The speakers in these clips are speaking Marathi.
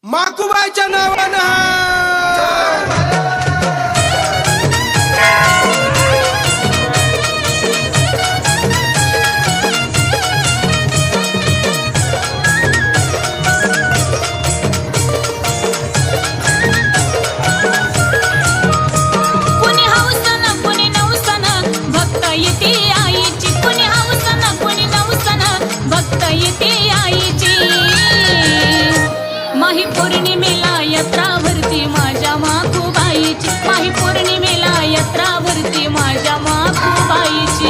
माकुबाईच्या नावानं कुणी हौसन कुणी नवसन भक्त येते आईची, कुणी हौसन कुणी नवसन भक्त येते आईची। माही पौर्णिमेला यात्रा भरती माझ्या माकुबाईची, माही पौर्णिमेला यात्रा भरती माझ्या माकुबाईची।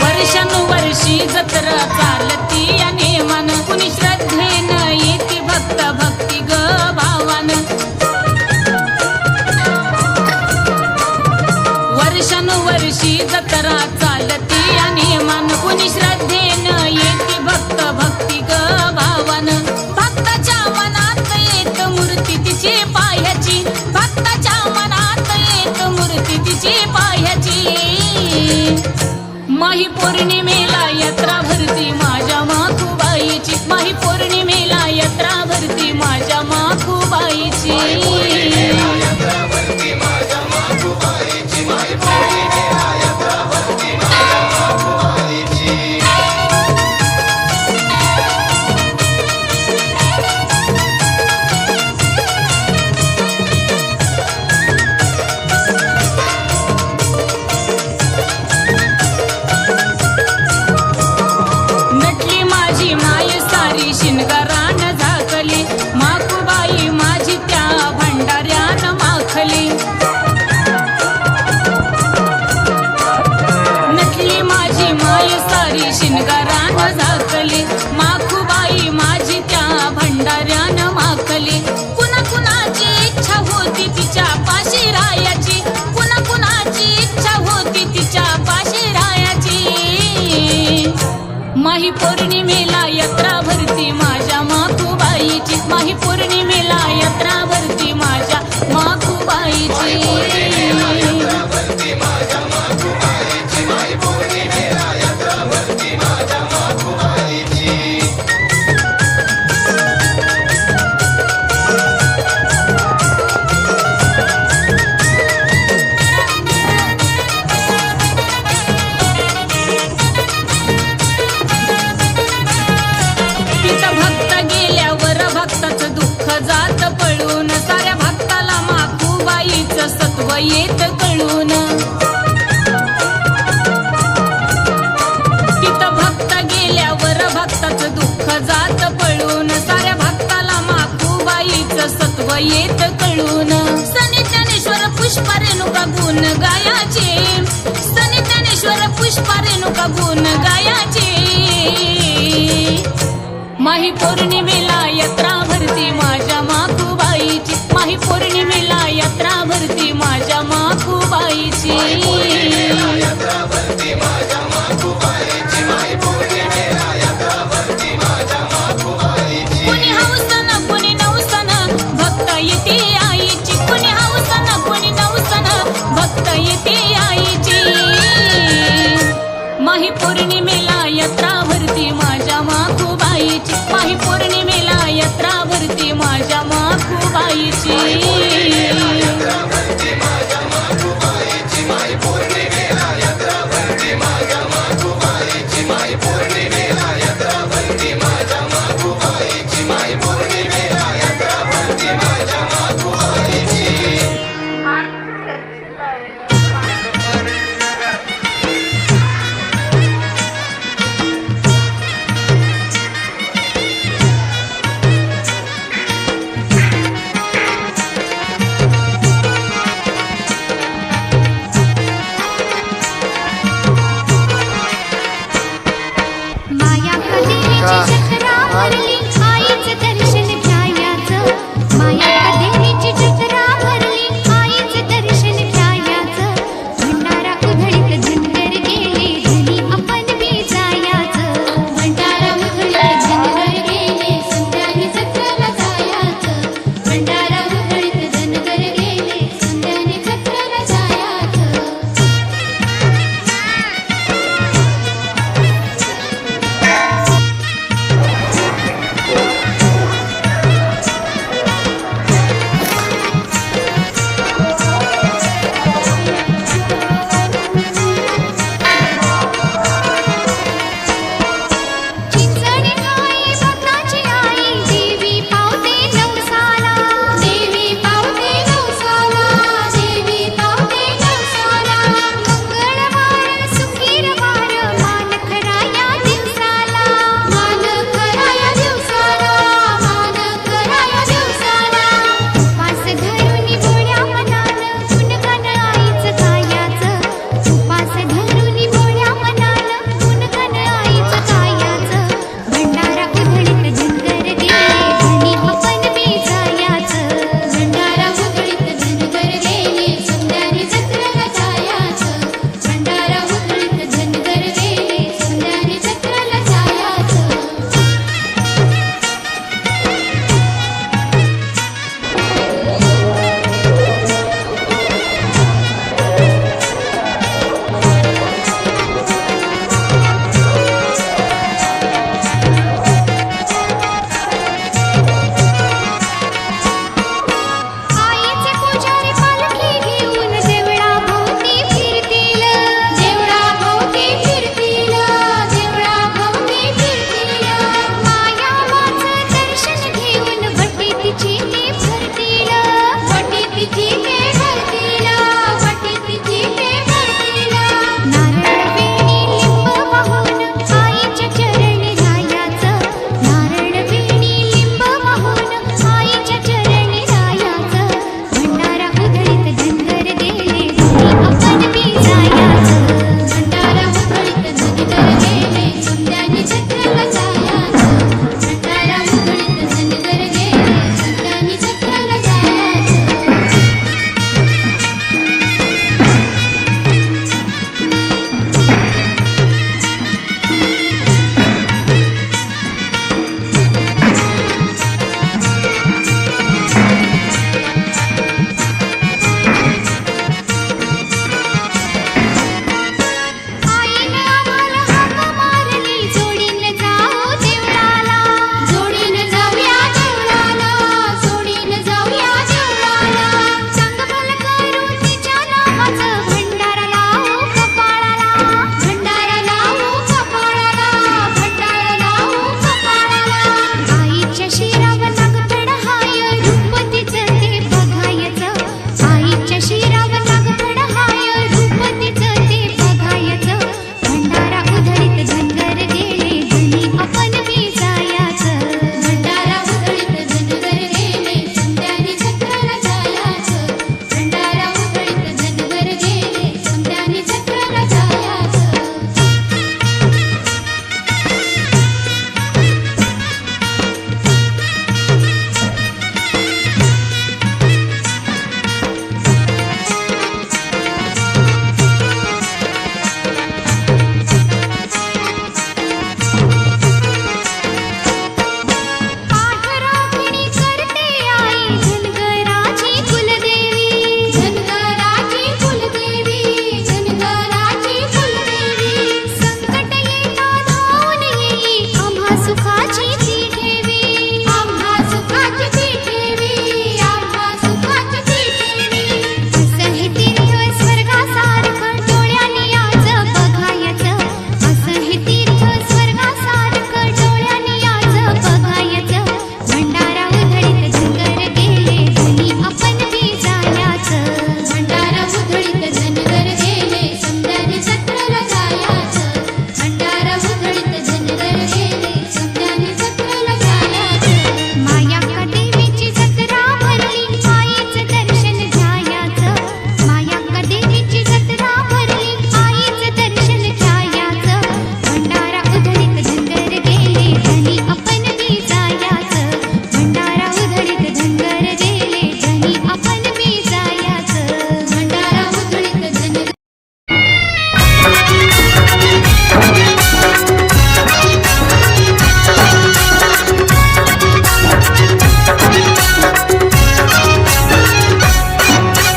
वर्षानुवर्षी जत्रा चालती या नेमानं, कुणी श्रद्धेनं येते भक्त भक्ती ग भावानं। वर्षानुवर्षी जत्रा चालती या नेमानं, कुणी श्रद्धेनं येते भक्त भक्ती ग भावानं। भक्ताच्या मनात येत मूर्ती तिची पायाची, भक्ताच्या मनात येत मूर्ती तिची पायाची। माही पौर्णिमेला यात्रा भरती माझ्या माकुबाईची, माही पौर्णिमेला यात्रा भरती माझ्या माकुबाईची। नटली माझी माय सारी शिनगारान झाकली, माकुबाई माझी त्या भंडाऱ्यान माखली। नटली माझी माय सारी शिनगारान झाकली, माकुबाई माझी त्या भंडाऱ्यान माखली। कुणा कुणाची इच्छा होती तिच्या पाशी रायाची, कुणा कुणाची इच्छा होती तिच्या पाशी रायाची। माही पौर्णिमेला यात्रा भरती माझ्या माकुबाईची, माही पौर्णिमेला यात्रा भरती माझ्या माकुबाईची। तिथं भक्त गेल्यावर भक्ताचं दुःख जात पळून, साऱ्या भक्ताला माकुबाईचं सत्व येत कळून। तिथं भक्त गेल्यावर भक्ताचं दुःख जात पळून, साऱ्या भक्ताला माकुबाईचं सत्व येत कळून। सनी ज्ञानेश्वर पुष्पा रेणुका गुण गायाचे, सनी ज्ञानेश्वर पुष्पा रेणुका गुण गायाचे। माही पौर्णिमेला यात्रा भरती माझ्या माकुबाईची, माही पौर्णिमेला यात्रा भरती माझ्या माकुबाईची। कुणी हौसन कुणी नवसन भक्त येते आईची, कुणी हौसन कुणी नवसन भक्त येते आईची। माही पौर्णिमेला यात्रा भरती माझ्या माकुबाईची, माही पौर्णिमेला यात्रा भरती माझ्या माकुबाईची।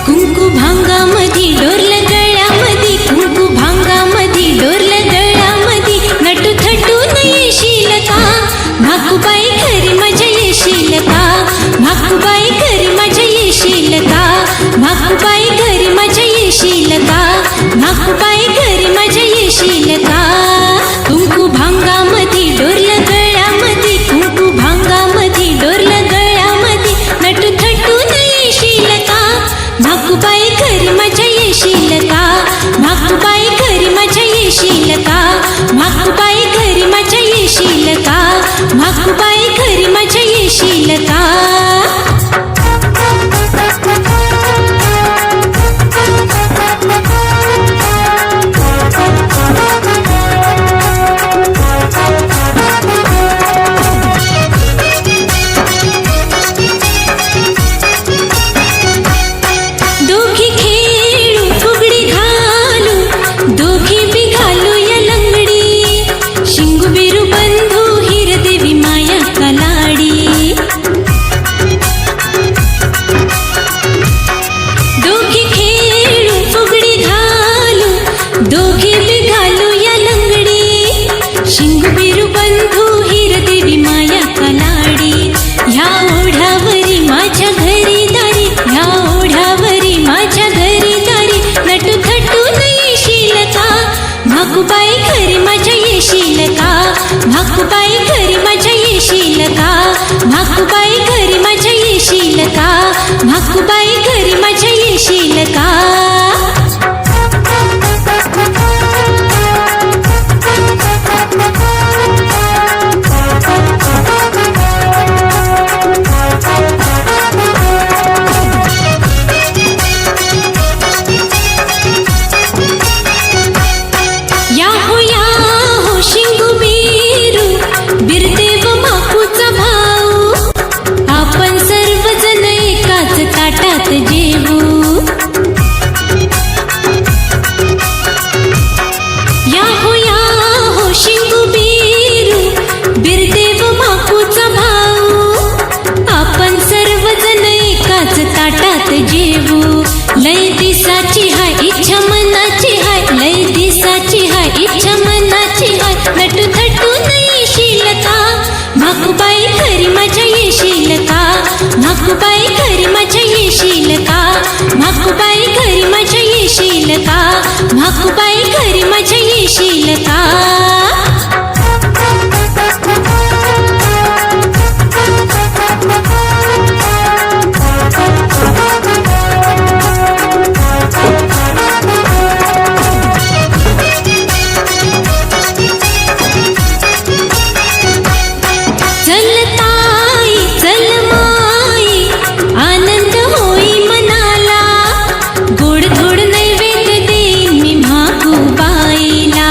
कुंकू भांगामधी डोरलं गळ्यामधी, कुंकू भांगामधी डोरलं गळ्यामधी, नटू थटून येशील का भाकूबाई घरी माझ्या येशील का, भाकूबाई घरी माझ्या येशील का, भाकूबाई घरी माझ्या येशील का, भाकूबाई घरी माझ्या येशील का. कुंकू भांगामधी डोरलं गळ्यामधी, कुंकू भांगामधी डोरलं गळ्यामधी, नटू थटून येशील का भाकूबाई घरी माझ्या येशील का, भाकूबाई घरी माझ्या येशील का, भाकूबाई घरी माझ्या येशील का, भाकूबाई घरी माझ्या येशील का. दोघी खेळू फुगडी घालू, दोघी बी घालू या लंगडी, शिंगू बिरू बंधू हिरदेवी माया कलाडी. दोघी खेळू फुगडी घालू, दोघी बी घालू या लंगडी, शिंगू बिरू बंधू हिरदेवी माया कलाडी. ह्या ओढ्यावरी माझ्या घरी दारी, ह्या ओढ्यावरी माझ्या घरी दारी, नटू थटून येशील का भाकूबाई घरी माझ्या येशील का, भाकूबाई घरी माझ्या येशील का, भाकूबाई घरी माझ्या येशील का, भाकूबाई घरी माझ्या येशील का. या हो शिंगू बिरू बिरदेव माकूचा भाऊ, आपण सर्वजण एकाच ताटात जेवू. या हो शिंगू बिरू बिरदेव माकूचा भाऊ, आपण सर्वजण एकाच ताटात जेवू. लय दिसाची हाय इच्छा मनाची हाय, लय दिसाची हाय इच्छा मनाची हाय, नटू थटून येशील का भाकूबाई घरी माझ्या येशील का, भाकूबाई घरी माझ्या येशील का, भाकूबाई घरी माझ्या येशील का, भाकूबाई घरी माझ्या येशील का. चल ताई चल माई आनंद होई मनाला, गोड धोड नैवेद्य देईन मी भाकूबाईला.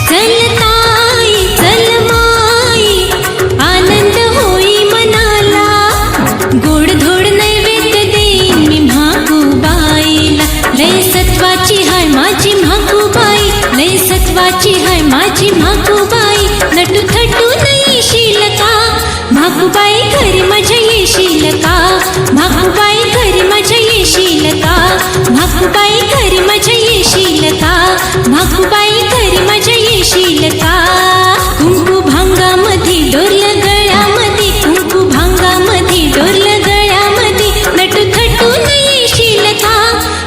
चल ताई चल माई आनंद होई मनाला, गोड धोड नैवेद्य देईन मी भाकूबाईला. लय सत्वाची हाय माझी भाकूबाई, लय सत्वाची हाय माझी भाकूबाई, नटू थटून येशील का भाकूबाई घरी माझ्या येशील का, भाकूबाई घरी माझ्या येशील का, भाकूबाई घरी माझ्या येशील का, भाकूबाई घरी माझ्या येशील का. कुंकू भांगामधी डोरलं गळ्यामधी, कुंकू भांगामधी डोरलं गळ्यामधी, नटू थटून येशील का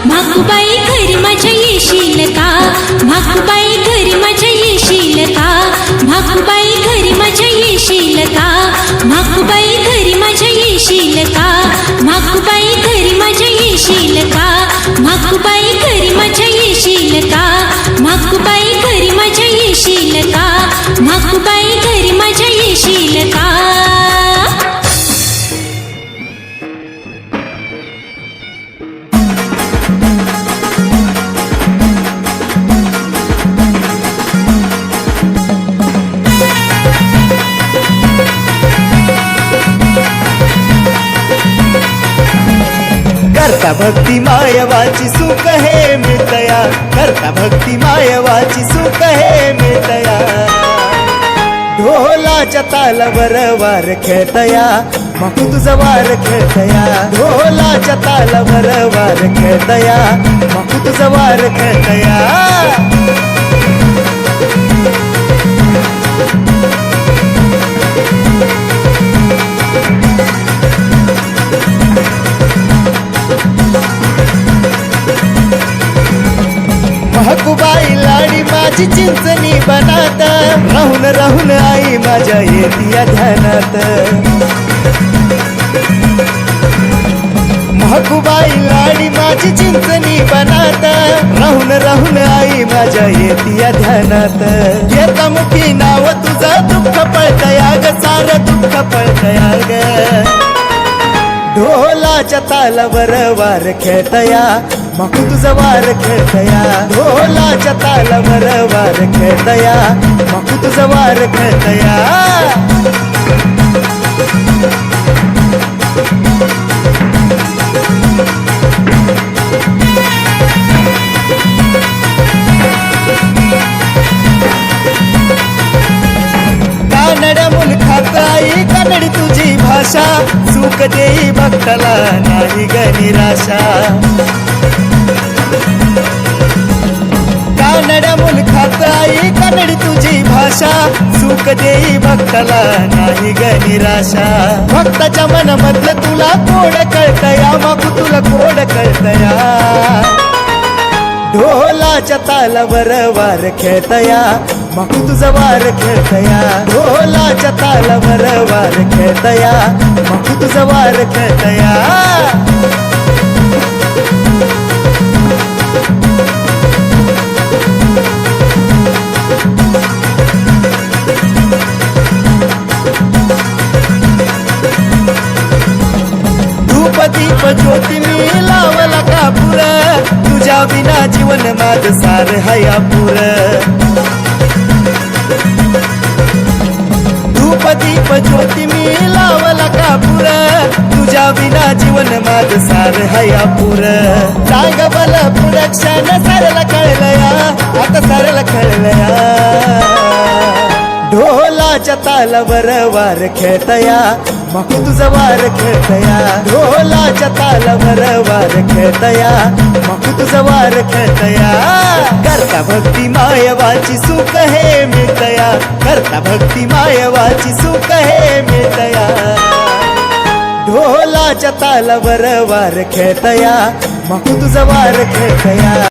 भाकूबाई घरी माझ्या येशील का, भाकूबाई घरी माझ्या येशील का, भाकूबाई घरी माझ्या येशील का, भाकूबाई घरी माझ्या येशील का, भाकूबाई घरी माझ्या येशील का, भाकूबाई घरी माझ्या येशील का, भाकूबाई घरी माझ्या येशील का, भाकूबाई घरी माझ्या येशील का. करता भक्ती मायवाची सुख हे मिळतया, करता भक्ती मायवाची सुख हे मिळतया. ढोलाच्या तालावर वार खेळतया, माकू तुझा वार खेळतया. ढोलाच्या तालावर वार खेळतया, माकू तुझा वार खेळतया. महकुबाई लाडी माझी चिंचणी बनात, राहून राहून आई माझ्या येतिया ध्यानात. महकुबाई लाडी माझी चिंचणी बनात, राहून राहून आई माझ्या येतिया ध्यानात. एकामुखी नाव तुझं दुःख पळतया ग, सार दुःख पळतया ग. ढोलाच्या तालावर वार खेळतया, माकू तुझा वार खेळतया. ढोलाच्या तालावर वार खेळतया, माकू तुझा वार खेळतया. कानड्या मुलखात आई कन्नडी तुझी भाषा, सुख देई भक्ताला नाही ग निराशा. कानड्या मुलखात आई कन्नडी तुझी भाषा, सुख देई भक्ताला नाही ग निराशा. भक्ताच्या मनामधलं तुला कोड कळतया, माकू तुला कोड कळतया. ढोलाच्या तालावर वार खेळतया, माकू तुझा वार खेळतया. ढोलाच्या तालावर वार खेळतया, माकू तुझा वार खेळतया. धूप दीप ज्योती मी लावला कापूर, तुझ्या विना जीवन माझ सार हयापूर. धूप दीप ज्योती मी लावला कापूर, तुझ्या विना जीवन माझ सार हयापूर. सांग बल पुढक्षण सरला कळलया, आता सरला कळलया. ढोलाच्या तालावर वार खेळतया, माकू तुझा वार खेळतया. ढोलाच्या तालावर वार खेळतया, माकू तुझा वार खेळतया. करता भक्ती मायवाची सुख हे मिळतया, करता भक्ती मायवाची सुख हे मिळतया. ढोलाच्या तालावर वार खेळतया, माकू तुझा वार खेळतया.